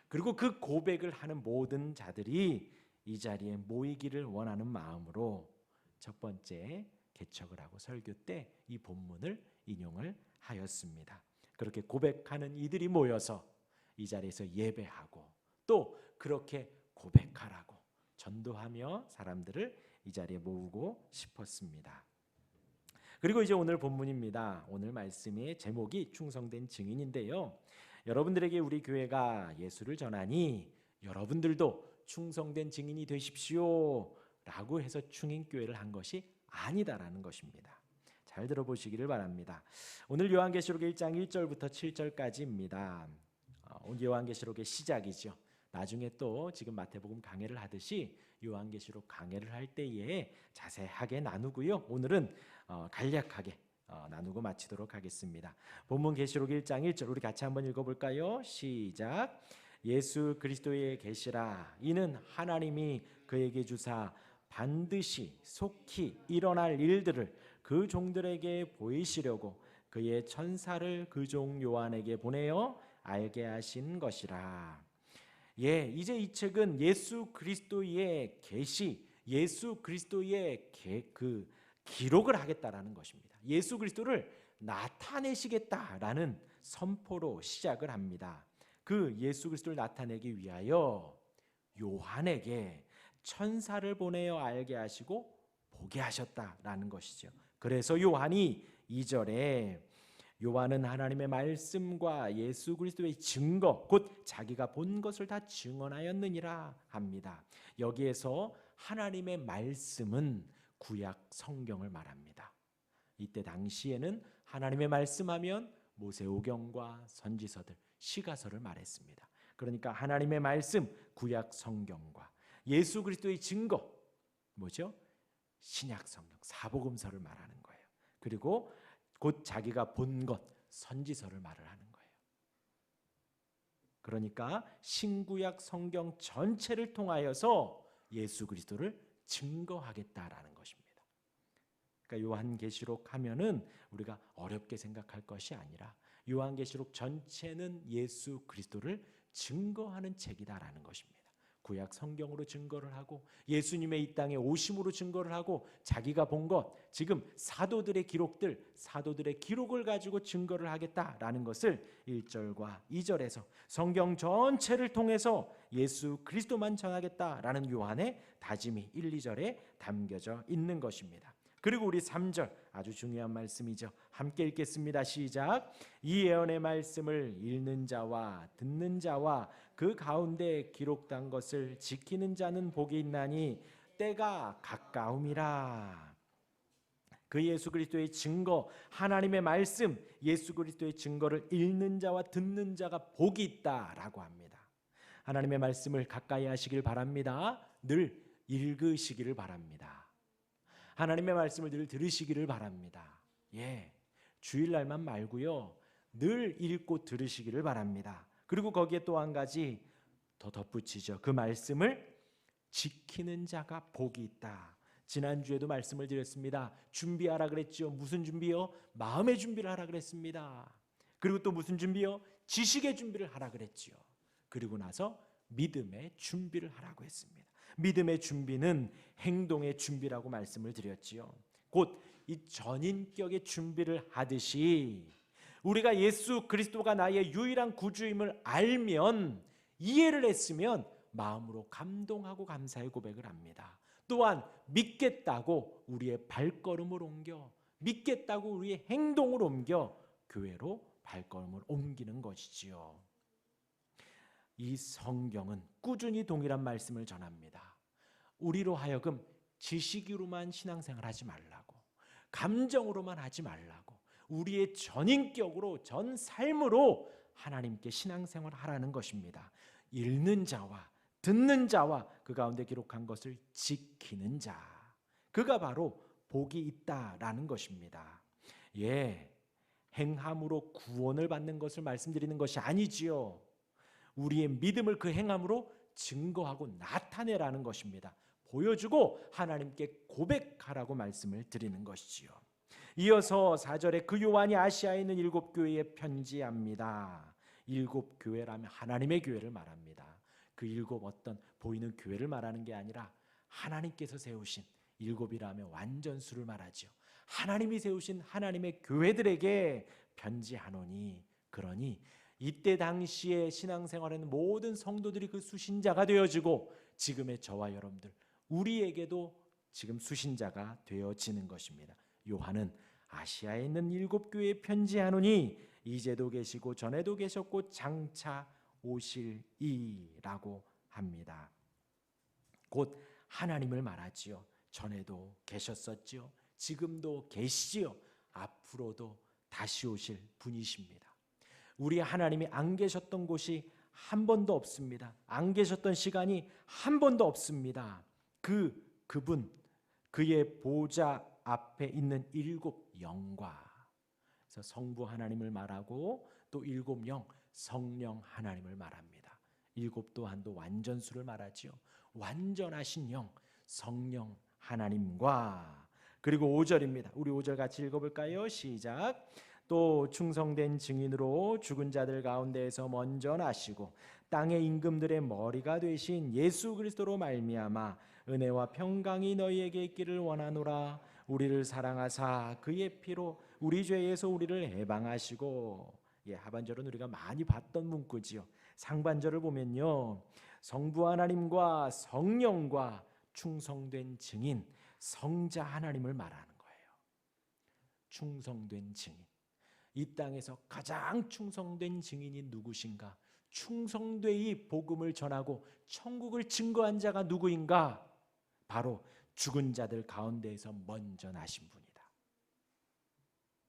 그리고 그 고백을 하는 모든 자들이 이 자리에 모이기를 원하는 마음으로 첫 번째 개척을 하고 설교 때 이 본문을 인용을 하였습니다. 그렇게 고백하는 이들이 모여서 이 자리에서 예배하고 또 그렇게 고백하라고 전도하며 사람들을 이 자리에 모으고 싶었습니다. 그리고 이제 오늘 본문입니다. 오늘 말씀의 제목이 충성된 증인인데요. 여러분들에게 우리 교회가 예수를 전하니 여러분들도 충성된 증인이 되십시오 라고 해서 충인교회를 한 것이 아니다라는 것입니다. 잘 들어보시기를 바랍니다. 오늘 요한계시록 1장 1절부터 7절까지입니다. 오늘 요한계시록의 시작이죠. 나중에 또 지금 마태복음 강해를 하듯이 요한계시록 강해를 할 때에 자세하게 나누고요. 오늘은 간략하게 나누고 마치도록 하겠습니다. 본문 계시록 1장 1절 우리 같이 한번 읽어볼까요? 시작. 예수 그리스도의 계시라. 이는 하나님이 그에게 주사 반드시 속히 일어날 일들을 그 종들에게 보이시려고 그의 천사를 그 종 요한에게 보내어 알게 하신 것이라. 이제 이 책은 예수 그리스도의 계시, 예수 그리스도의 그 기록을 하겠다라는 것입니다. 예수 그리스도를 나타내시겠다라는 선포로 시작을 합니다. 그 예수 그리스도를 나타내기 위하여 요한에게 천사를 보내어 알게 하시고 보게 하셨다라는 것이죠. 그래서 요한이 2절에 요한은 하나님의 말씀과 예수 그리스도의 증거 곧 자기가 본 것을 다 증언하였느니라 합니다. 여기에서 하나님의 말씀은 구약 성경을 말합니다. 이때 당시에는 하나님의 말씀하면 모세오경과 선지서들, 시가서를 말했습니다. 그러니까 하나님의 말씀, 구약 성경과 예수 그리스도의 증거, 뭐죠? 신약 성경, 사복음서를 말하는 거예요. 그리고 곧 자기가 본 것, 선지서를 말을 하는 거예요. 그러니까 신구약 성경 전체를 통하여서 예수 그리스도를 증거하겠다라는 것입니다. 그러니까 요한계시록 하면은 우리가 어렵게 생각할 것이 아니라 요한계시록 전체는 예수 그리스도를 증거하는 책이다라는 것입니다. 구약 성경으로 증거를 하고 예수님의 이 땅에 오심으로 증거를 하고 자기가 본 것, 지금 사도들의 기록들, 사도들의 기록을 가지고 증거를 하겠다라는 것을 1절과 2절에서 성경 전체를 통해서 예수 그리스도만 전하겠다라는 요한의 다짐이 1, 2절에 담겨져 있는 것입니다. 그리고 우리 3절 아주 중요한 말씀이죠. 함께 읽겠습니다. 시작. 이 예언의 말씀을 읽는 자와 듣는 자와 그 가운데 기록된 것을 지키는 자는 복이 있나니 때가 가까움이라. 그 예수 그리스도의 증거, 하나님의 말씀, 예수 그리스도의 증거를 읽는 자와 듣는 자가 복이 있다라고 합니다. 하나님의 말씀을 가까이 하시길 바랍니다. 늘 읽으시기를 바랍니다. 하나님의 말씀을 늘 들으시기를 바랍니다. 주일날만 말고요, 늘 읽고 들으시기를 바랍니다. 그리고 거기에 또 한 가지 더 덧붙이죠. 그 말씀을 지키는 자가 복이 있다. 지난주에도 말씀을 드렸습니다. 준비하라 그랬죠. 무슨 준비요? 마음의 준비를 하라 그랬습니다. 그리고 또 무슨 준비요? 지식의 준비를 하라 그랬죠. 그리고 나서 믿음의 준비를 하라고 했습니다. 믿음의 준비는 행동의 준비라고 말씀을 드렸지요. 곧 이 전인격의 준비를 하듯이 우리가 예수 그리스도가 나의 유일한 구주임을 알면, 이해를 했으면 마음으로 감동하고 감사의 고백을 합니다. 또한 믿겠다고 우리의 발걸음을 옮겨, 믿겠다고 우리의 행동을 옮겨 교회로 발걸음을 옮기는 것이지요. 이 성경은 꾸준히 동일한 말씀을 전합니다. 우리로 하여금 지식으로만 신앙생활 하지 말라고, 감정으로만 하지 말라고, 우리의 전인격으로, 전 삶으로 하나님께 신앙생활 하라는 것입니다. 읽는 자와 듣는 자와 그 가운데 기록한 것을 지키는 자, 그가 바로 복이 있다라는 것입니다. 행함으로 구원을 받는 것을 말씀드리는 것이 아니지요. 우리의 믿음을 그 행함으로 증거하고 나타내라는 것입니다. 보여주고 하나님께 고백하라고 말씀을 드리는 것이지요. 이어서 4절에 그 요한이 아시아에 있는 7교회에 편지합니다. 7교회라면 하나님의 교회를 말합니다. 그 7 어떤 보이는 교회를 말하는 게 아니라 하나님께서 세우신 7이라면 완전수를 말하지요. 하나님이 세우신 하나님의 교회들에게 편지하노니, 그러니 이때 당시에 신앙생활하는 모든 성도들이 그 수신자가 되어지고 지금의 저와 여러분들, 우리에게도 지금 수신자가 되어지는 것입니다. 요한은 아시아에 있는 7교회에 편지하노니 이제도 계시고 전에도 계셨고 장차 오실이라고 합니다. 곧 하나님을 말하지요. 전에도 계셨었지요. 지금도 계시지요. 앞으로도 다시 오실 분이십니다. 우리 하나님이 안 계셨던 곳이 한 번도 없습니다. 안 계셨던 시간이 한 번도 없습니다. 그분, 그의 보좌 앞에 있는 7 영과, 그래서 성부 하나님을 말하고 또 7 영, 성령 하나님을 말합니다. 7 또한도 완전수를 말하지요. 완전하신 영, 성령 하나님과, 그리고 5절입니다. 우리 5절 같이 읽어볼까요? 시작. 또 충성된 증인으로 죽은 자들 가운데에서 먼저 나시고 땅의 임금들의 머리가 되신 예수 그리스도로 말미암아 은혜와 평강이 너희에게 있기를 원하노라. 우리를 사랑하사 그의 피로 우리 죄에서 우리를 해방하시고. 하반절은 우리가 많이 봤던 문구지요. 상반절을 보면요, 성부 하나님과 성령과 충성된 증인, 성자 하나님을 말하는 거예요. 충성된 증인, 이 땅에서 가장 충성된 증인이 누구신가? 충성되이 복음을 전하고 천국을 증거한 자가 누구인가? 바로 죽은 자들 가운데에서 먼저 나신 분이다.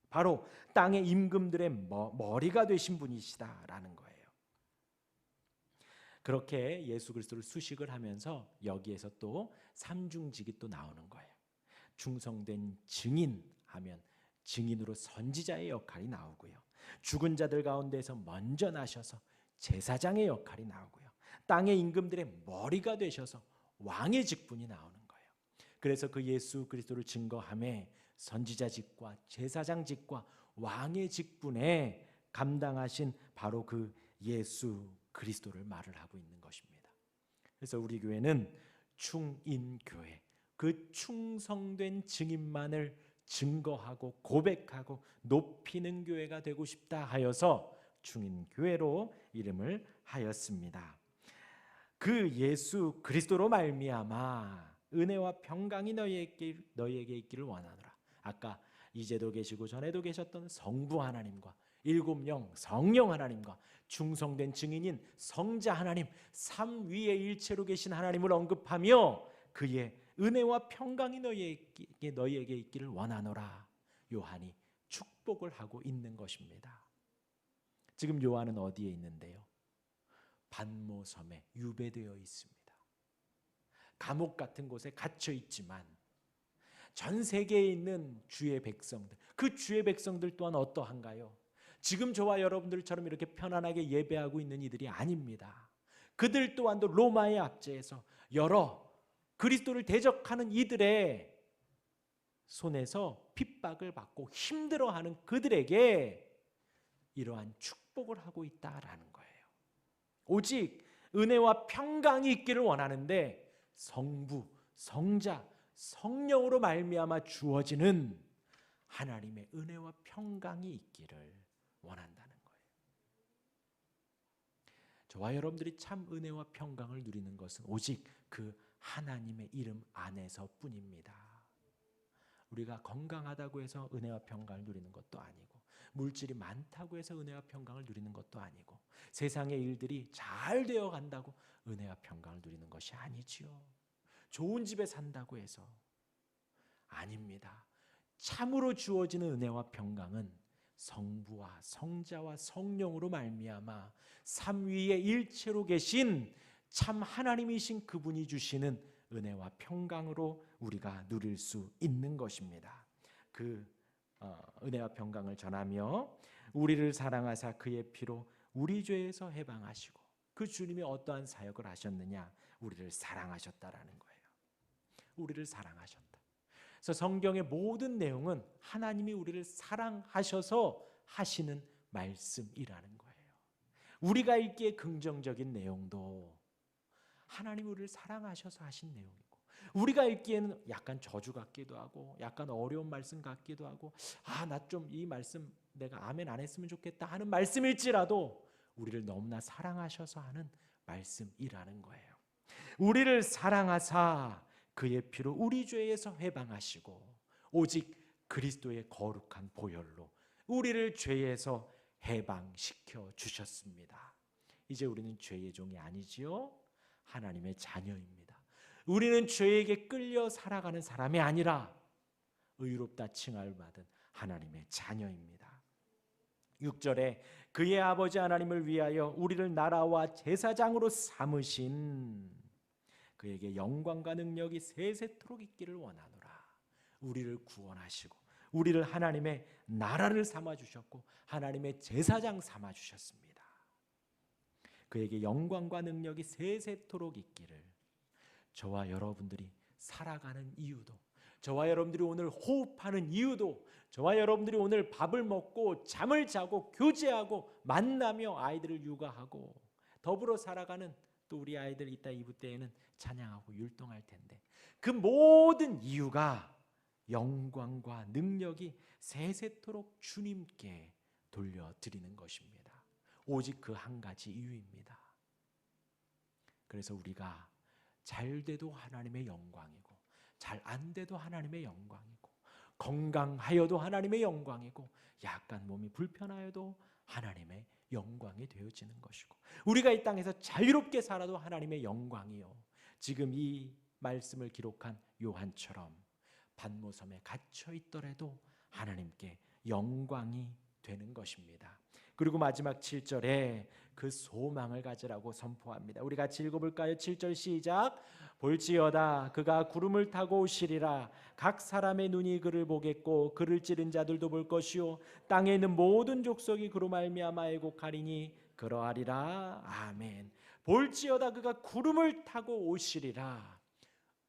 바로 땅의 임금들의 머리가 되신 분이시다라는 거예요. 그렇게 예수 그리스도를 수식을 하면서 여기에서 또 삼중직이 또 나오는 거예요. 충성된 증인 하면 증인으로 선지자의 역할이 나오고요. 죽은 자들 가운데서 먼저 나셔서 제사장의 역할이 나오고요. 땅의 임금들의 머리가 되셔서 왕의 직분이 나오는 거예요. 그래서 그 예수 그리스도를 증거함에 선지자직과 제사장직과 왕의 직분에 감당하신 바로 그 예수 그리스도를 말을 하고 있는 것입니다. 그래서 우리 교회는 충인교회, 그 충성된 증인만을 증거하고 고백하고 높이는 교회가 되고 싶다 하여서 충인교회로 이름을 하였습니다. 그 예수 그리스도로 말미암아 은혜와 평강이 너희에게 있기를 원하노라. 아까 이제도 계시고 전에도 계셨던 성부 하나님과 일곱 영 성령 하나님과 충성된 증인인 성자 하나님, 삼위의 일체로 계신 하나님을 언급하며 그의 은혜와 평강이 너희에게 있기를 원하노라. 요한이 축복을 하고 있는 것입니다. 지금 요한은 어디에 있는데요? 반모섬에 유배되어 있습니다. 감옥 같은 곳에 갇혀 있지만 전 세계에 있는 주의 백성들, 그 주의 백성들 또한 어떠한가요? 지금 저와 여러분들처럼 이렇게 편안하게 예배하고 있는 이들이 아닙니다. 그들 또한도 로마의 압제에서 여러 그리스도를 대적하는 이들의 손에서 핍박을 받고 힘들어하는 그들에게 이러한 축복을 하고 있다라는 거예요. 오직 은혜와 평강이 있기를 원하는데 성부, 성자, 성령으로 말미암아 주어지는 하나님의 은혜와 평강이 있기를 원한다는 거예요. 저와 여러분들이 참 은혜와 평강을 누리는 것은 오직 그 하나님의 이름 안에서뿐입니다. 우리가 건강하다고 해서 은혜와 평강을 누리는 것도 아니고, 물질이 많다고 해서 은혜와 평강을 누리는 것도 아니고, 세상의 일들이 잘 되어 간다고 은혜와 평강을 누리는 것이 아니지요. 좋은 집에 산다고 해서 아닙니다. 참으로 주어지는 은혜와 평강은 성부와 성자와 성령으로 말미암아 삼위의 일체로 계신 참 하나님이신 그분이 주시는 은혜와 평강으로 우리가 누릴 수 있는 것입니다. 그 은혜와 평강을 전하며 우리를 사랑하사 그의 피로 우리 죄에서 해방하시고, 그 주님이 어떠한 사역을 하셨느냐? 우리를 사랑하셨다라는 거예요. 우리를 사랑하셨다. 그래서 성경의 모든 내용은 하나님이 우리를 사랑하셔서 하시는 말씀이라는 거예요. 우리가 읽기에 긍정적인 내용도 하나님이 우리를 사랑하셔서 하신 내용이고, 우리가 읽기에는 약간 저주 같기도 하고 약간 어려운 말씀 같기도 하고, 나 좀 이 말씀 내가 아멘 안 했으면 좋겠다 하는 말씀일지라도 우리를 너무나 사랑하셔서 하는 말씀이라는 거예요. 우리를 사랑하사 그의 피로 우리 죄에서 해방하시고, 오직 그리스도의 거룩한 보혈로 우리를 죄에서 해방시켜 주셨습니다. 이제 우리는 죄의 종이 아니지요, 하나님의 자녀입니다. 우리는 죄에게 끌려 살아가는 사람이 아니라 의롭다 칭함을 받은 하나님의 자녀입니다. 6절에 그의 아버지 하나님을 위하여 우리를 나라와 제사장으로 삼으신 그에게 영광과 능력이 세세토록 있기를 원하노라. 우리를 구원하시고 우리를 하나님의 나라를 삼아주셨고 하나님의 제사장 삼아주셨습니다. 그에게 영광과 능력이 세세토록 있기를. 저와 여러분들이 살아가는 이유도, 저와 여러분들이 오늘 호흡하는 이유도, 저와 여러분들이 오늘 밥을 먹고 잠을 자고 교제하고 만나며 아이들을 육아하고 더불어 살아가는, 또 우리 아이들 이따 2부 때에는 찬양하고 율동할 텐데, 그 모든 이유가 영광과 능력이 세세토록 주님께 돌려드리는 것입니다. 오직 그 한 가지 이유입니다. 그래서 우리가 잘 돼도 하나님의 영광이고, 잘 안 돼도 하나님의 영광이고, 건강하여도 하나님의 영광이고, 약간 몸이 불편하여도 하나님의 영광이 되어지는 것이고, 우리가 이 땅에서 자유롭게 살아도 하나님의 영광이요, 지금 이 말씀을 기록한 요한처럼 반모섬에 갇혀 있더라도 하나님께 영광이 되는 것입니다. 그리고 마지막 7절에 그 소망을 가지라고 선포합니다. 우리 같이 읽어볼까요? 7절 시작. 볼지어다 그가 구름을 타고 오시리라. 각 사람의 눈이 그를 보겠고 그를 찌른 자들도 볼 것이요 땅에 있는 모든 족속이 그로 말미암아 애곡하리니 그러하리라. 아멘. 볼지어다 그가 구름을 타고 오시리라.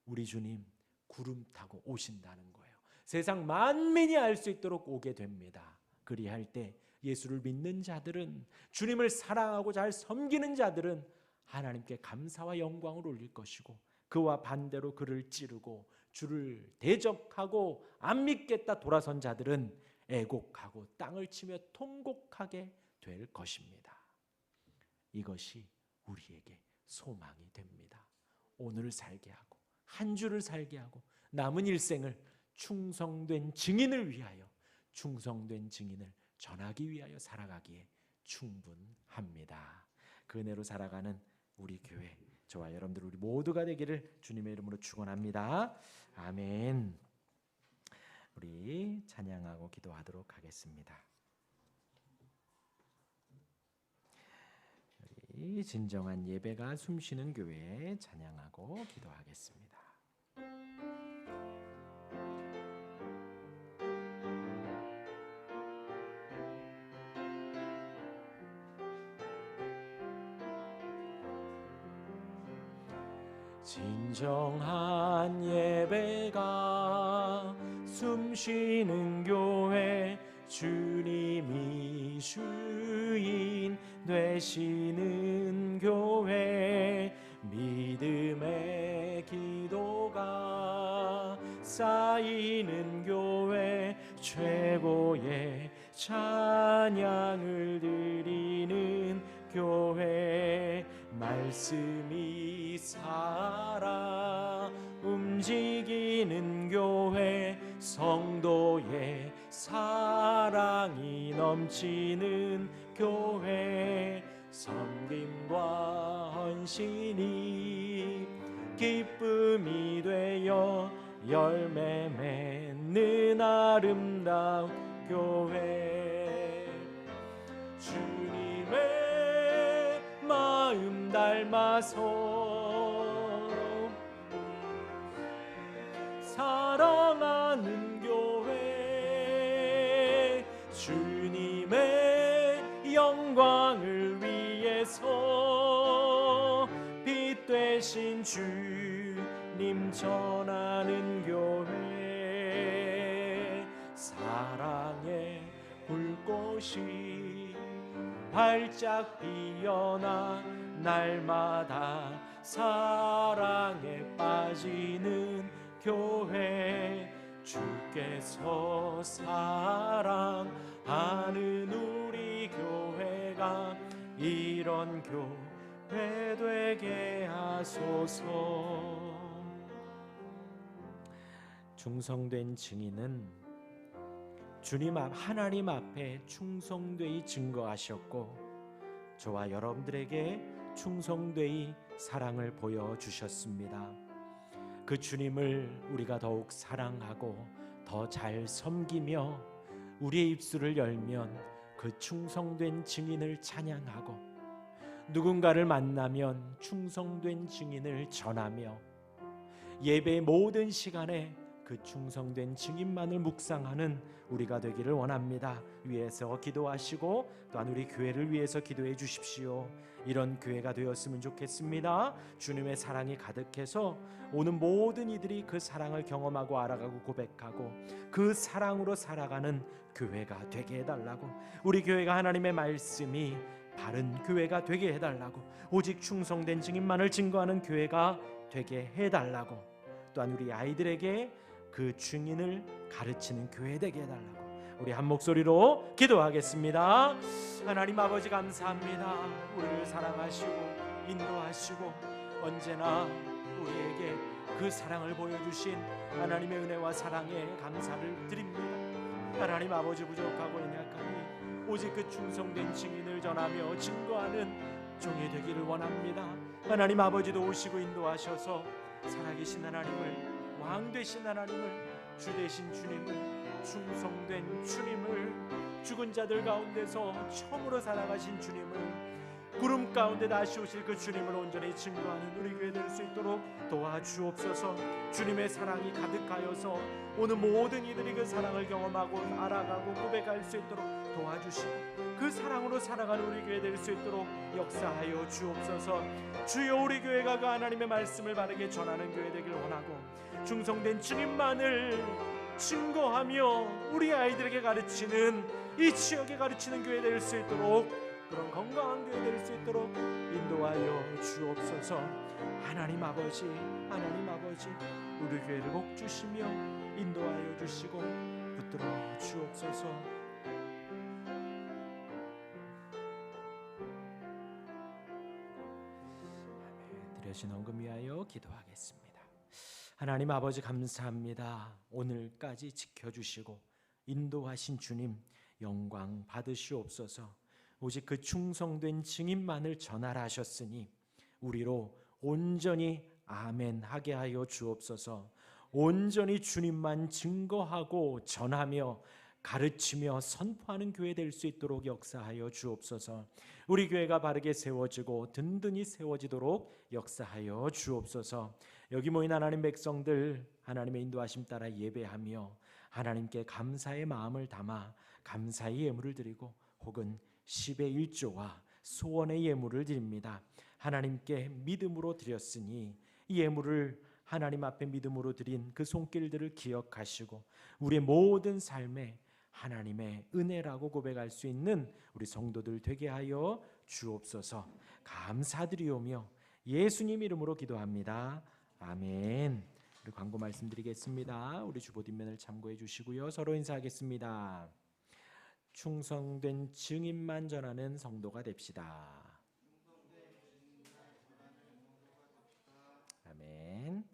우리 주님 구름 타고 오신다는 거예요. 세상 만민이 알 수 있도록 오게 됩니다. 그리할 때 예수를 믿는 자들은, 주님을 사랑하고 잘 섬기는 자들은 하나님께 감사와 영광을 올릴 것이고, 그와 반대로 그를 찌르고 주를 대적하고 안 믿겠다 돌아선 자들은 애곡하고 땅을 치며 통곡하게 될 것입니다. 이것이 우리에게 소망이 됩니다. 오늘을 살게 하고 한 주를 살게 하고 남은 일생을 충성된 증인을 위하여, 충성된 증인을 전하기 위하여 살아가기에 충분합니다. 그 은혜로 살아가는 우리 교회, 저와 여러분들 우리 모두가 되기를 주님의 이름으로 축원합니다. 아멘. 우리 찬양하고 기도하도록 하겠습니다. 우리 진정한 예배가 숨쉬는 교회에 찬양하고 기도하겠습니다. 진정한 예배가 숨쉬는 교회, 주님이 주인 되시는 교회, 믿음의 기도가 쌓이는 교회, 최고의 찬양을 드리는 교회, 말씀이 살아 움직이는 교회, 성도의 사랑이 넘치는 교회, 섬김과 헌신이 기쁨이 되어 열매 맺는 아름다운 교회, 주님의 마음 닮아서 사랑하는 교회, 주님의 영광을 위해서 빛 되신 주님 전하는 교회, 사랑의 불꽃이 활짝 피어나 날마다 사랑에 빠지는 교회, 주께서 사랑하는 우리 교회가 이런 교회 되게 하소서. 충성된 증인은 주님 앞, 하나님 앞에 충성되이 증거하셨고, 저와 여러분들에게 충성되이 사랑을 보여주셨습니다. 그 주님을 우리가 더욱 사랑하고 더 잘 섬기며 우리의 입술을 열면 그 충성된 증인을 찬양하고, 누군가를 만나면 충성된 증인을 전하며, 예배의 모든 시간에 그 충성된 증인만을 묵상하는 우리가 되기를 원합니다. 위에서 기도하시고 또한 우리 교회를 위해서 기도해 주십시오. 이런 교회가 되었으면 좋겠습니다. 주님의 사랑이 가득해서 오는 모든 이들이 그 사랑을 경험하고 알아가고 고백하고 그 사랑으로 살아가는 교회가 되게 해달라고, 우리 교회가 하나님의 말씀이 바른 교회가 되게 해달라고, 오직 충성된 증인만을 증거하는 교회가 되게 해달라고, 또한 우리 아이들에게 그 증인을 가르치는 교회 되게 해달라고 우리 한 목소리로 기도하겠습니다. 하나님 아버지 감사합니다. 우리를 사랑하시고 인도하시고 언제나 우리에게 그 사랑을 보여주신 하나님의 은혜와 사랑에 감사를 드립니다. 하나님 아버지, 부족하고 연약하니 오직 그 충성된 증인을 전하며 증거하는 종이 되기를 원합니다. 하나님 아버지도 오시고 인도하셔서 살아계신 하나님을, 왕 되신 하나님을, 주 되신 주님을, 충성된 주님을, 죽은 자들 가운데서 처음으로 살아가신 주님을, 구름 가운데 다시 오실 그 주님을 온전히 증거하는 우리 교회 될 수 있도록 도와주옵소서. 주님의 사랑이 가득하여서 오는 모든 이들이 그 사랑을 경험하고 알아가고 고백할 수 있도록 도와주시고 그 사랑으로 살아가는 우리 교회 될 수 있도록 역사하여 주옵소서. 주여, 우리 교회가 그 하나님의 말씀을 바르게 전하는 교회 되길 원하고 충성된 주님만을 증거하며 우리 아이들에게 가르치는, 이 지역에 가르치는 교회 될 수 있도록, 그런 건강한 교회 될 수 있도록 인도하여 주옵소서. 하나님 아버지, 하나님 아버지, 우리 교회를 복 주시며 인도하여 주시고 붙들어 주옵소서. 드려진 헌금 위하여 기도하겠습니다. 하나님 아버지 감사합니다. 오늘까지 지켜주시고 인도하신 주님 영광 받으시옵소서. 오직 그 충성된 증인만을 전하라 하셨으니 우리로 온전히 아멘 하게 하여 주옵소서. 온전히 주님만 증거하고 전하며 가르치며 선포하는 교회 될 수 있도록 역사하여 주옵소서. 우리 교회가 바르게 세워지고 든든히 세워지도록 역사하여 주옵소서. 여기 모인 하나님 백성들 하나님의 인도하심 따라 예배하며 하나님께 감사의 마음을 담아 감사의 예물을 드리고 혹은 10의 1조와 소원의 예물을 드립니다. 하나님께 믿음으로 드렸으니 이 예물을 하나님 앞에 믿음으로 드린 그 손길들을 기억하시고 우리의 모든 삶에 하나님의 은혜라고 고백할 수 있는 우리 성도들 되게 하여 주옵소서. 감사드리오며 예수님 이름으로 기도합니다. 아멘. 우리 광고 말씀드리겠습니다. 우리 주보 뒷면을 참고해 주시고요. 서로 인사하겠습니다. 충성된 증인만 전하는 성도가 됩시다. 아멘.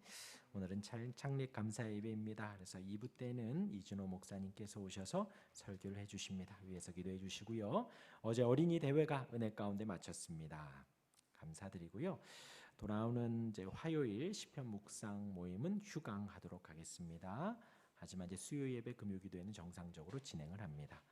오늘은 창립 감사 예배입니다. 그래서 2부 때는 이준호 목사님께서 오셔서 설교를 해주십니다. 위에서 기도해 주시고요. 어제 어린이 대회가 은혜 가운데 마쳤습니다. 감사드리고요. 돌아오는 이제 화요일 시편 묵상 모임은 휴강하도록 하겠습니다. 하지만 이제 수요 예배 금요 기도회는 정상적으로 진행을 합니다.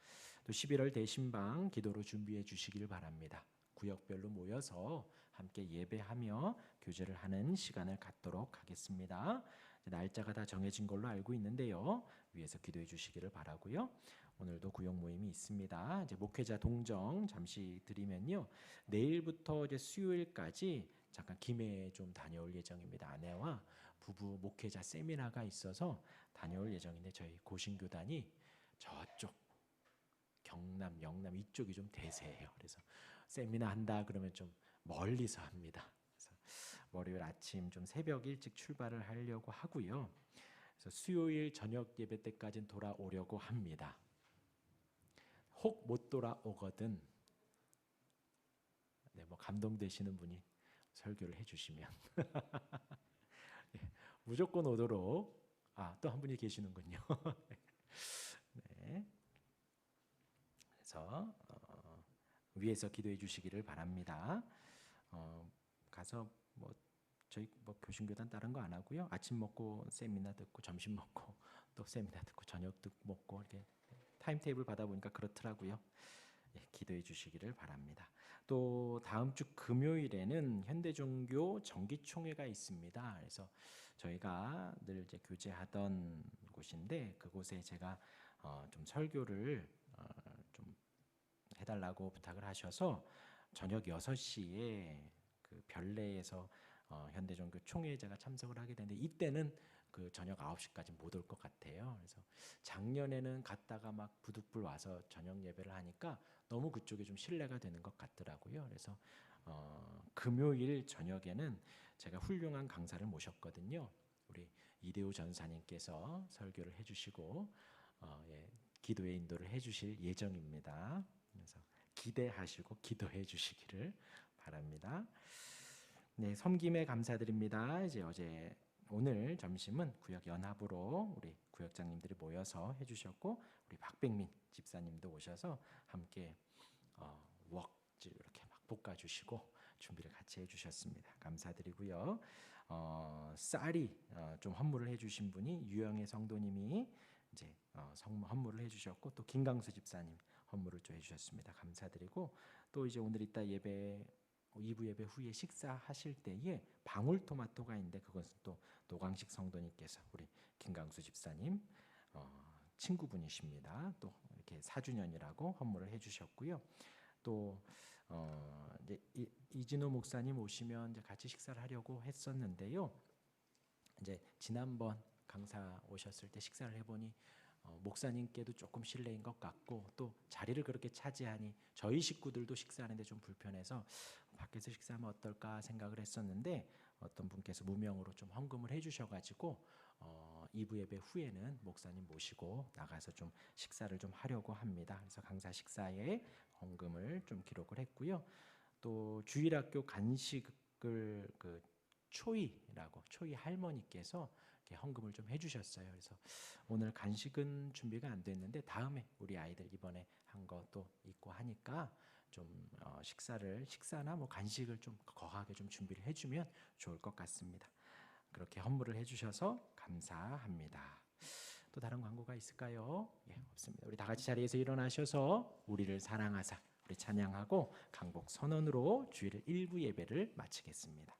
또 11월 대신방 기도로 준비해 주시길 바랍니다. 구역별로 모여서 함께 예배하며 교제를 하는 시간을 갖도록 하겠습니다. 날짜가 다 정해진 걸로 알고 있는데요. 위에서 기도해 주시기를 바라고요. 오늘도 구역 모임이 있습니다. 이제 목회자 동정 잠시 드리면요. 내일부터 이제 수요일까지 잠깐 김해에 좀 다녀올 예정입니다. 아내와 부부 목회자 세미나가 있어서 다녀올 예정인데 저희 고신교단이 저쪽 경남, 영남 이쪽이 좀 대세예요. 그래서 세미나 한다 그러면 좀 멀리서 합니다. 그래서 월요일 아침 좀 새벽 일찍 출발을 하려고 하고요. 그래서 수요일 저녁 예배 때까지는 돌아오려고 합니다. 혹 못 돌아오거든 뭐 감동되시는 분이 설교를 해주시면 무조건 오도록 또 한 분이 계시는군요. 네. 그래서 위에서 기도해 주시기를 바랍니다. 가서 저희 교신교단 다른 거 안 하고요. 아침 먹고 세미나 듣고 점심 먹고 또 세미나 듣고 저녁 듣고 먹고 이렇게 타임테이블 받아 보니까 그렇더라고요. 기도해 주시기를 바랍니다. 또 다음 주 금요일에는 현대종교 정기총회가 있습니다. 그래서 저희가 늘 이제 교제하던 곳인데 그곳에 제가 좀 설교를 좀 해달라고 부탁을 하셔서 저녁 6시에 그 별내에서 현대종교 총회에 제가 참석을 하게 되는데 이때는 그 저녁 9시까지 못 올 것 같아요. 그래서 작년에는 갔다가 막 부득불 와서 저녁 예배를 하니까 너무 그쪽에 좀 신뢰가 되는 것 같더라고요. 그래서 금요일 저녁에는 제가 훌륭한 강사를 모셨거든요. 우리 이대호 전사님께서 설교를 해주시고 기도의 인도를 해주실 예정입니다. 그래서 기대하시고 기도해 주시기를 바랍니다. 네, 섬김에 감사드립니다. 이제 오늘 점심은 구역 연합으로 우리 구역장님들이 모여서 해주셨고 우리 박백민 집사님도 오셔서 함께 웍 이렇게 막 볶아주시고 준비를 같이 해주셨습니다. 감사드리고요. 쌀이 좀 헌물을 해주신 분이 유영애 성도님이 이제 헌물을 해주셨고 또 김강수 집사님 헌물을 좀 해주셨습니다. 감사드리고 또 이제 오늘 이따 예배 2부 예배 후에 식사하실 때에 방울토마토가 있는데 그것은 또 노광식 성도님께서 우리 김강수 집사님 친구분이십니다. 또 이렇게 4주년이라고 헌물을 해주셨고요. 또 이제 이진호 목사님 오시면 이제 같이 식사를 하려고 했었는데요. 이제 지난번 강사 오셨을 때 식사를 해보니 목사님께도 조금 실례인 것 같고 또 자리를 그렇게 차지하니 저희 식구들도 식사하는데 좀 불편해서 밖에서 식사하면 어떨까 생각을 했었는데 어떤 분께서 무명으로 좀 헌금을 해주셔가지고 2부 예배 후에는 목사님 모시고 나가서 좀 식사를 좀 하려고 합니다. 그래서 강사 식사에 헌금을 좀 기록을 했고요. 또 주일학교 간식을 초이 할머니께서 이렇게 헌금을 좀 해주셨어요. 그래서 오늘 간식은 준비가 안 됐는데 다음에 우리 아이들 이번에 한 것도 있고 하니까 좀 식사나 뭐 간식을 좀 거하게 좀 준비를 해주면 좋을 것 같습니다. 그렇게 헌물을 해주셔서 감사합니다. 또 다른 광고가 있을까요? 예, 없습니다. 우리 다 같이 자리에서 일어나셔서 우리를 사랑하사 우리 찬양하고 강복 선언으로 주일 1부 예배를 마치겠습니다.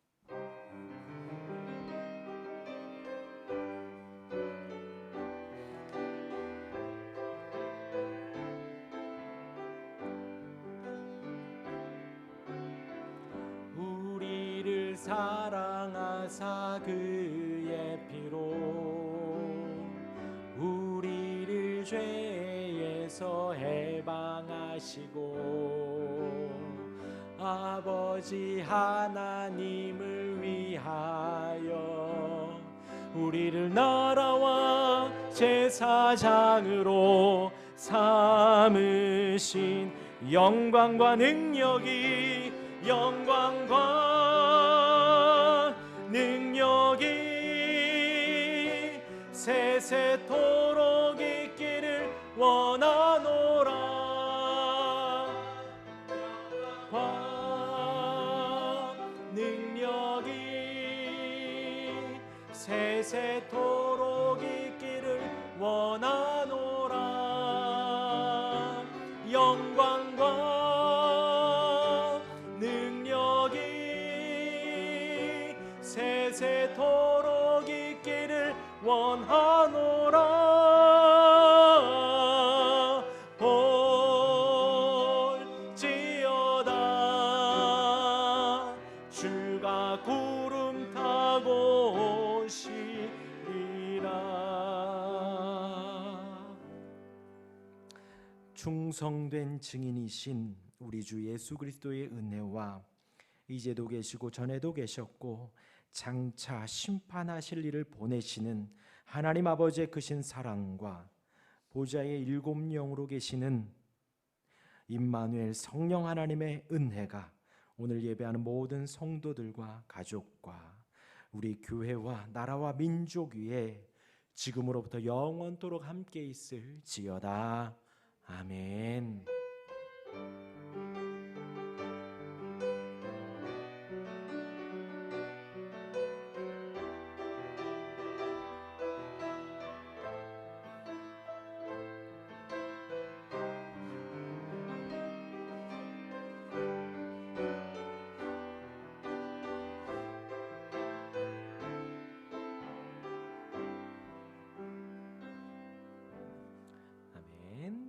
우리를 사랑하사 그의 피로 우리를 죄에서 해방하시고 아버지 하나님을 위하여 우리를 나라와 제사장으로 삼으신 영광과 능력이 세세토록 있기를 원하노라. 능력이 세세토록 있기를 원하노라. 영광과 능력이 세세토록 있기를 원하노라. 볼지어다 주가 구름 타고 오시리라. 충성된 증인이신 우리 주 예수 그리스도의 은혜와 이제도 계시고 전에도 계셨고 장차 심판하실 일을 보내시는 하나님 아버지의 크신 사랑과 보좌의 일곱 영으로 계시는 임마누엘 성령 하나님의 은혜가 오늘 예배하는 모든 성도들과 가족과 우리 교회와 나라와 민족 위에 지금으로부터 영원토록 함께 있을지어다. 아멘.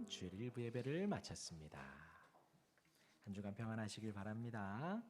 주일 1부 예배를 마쳤습니다. 한 주간 평안하시길 바랍니다.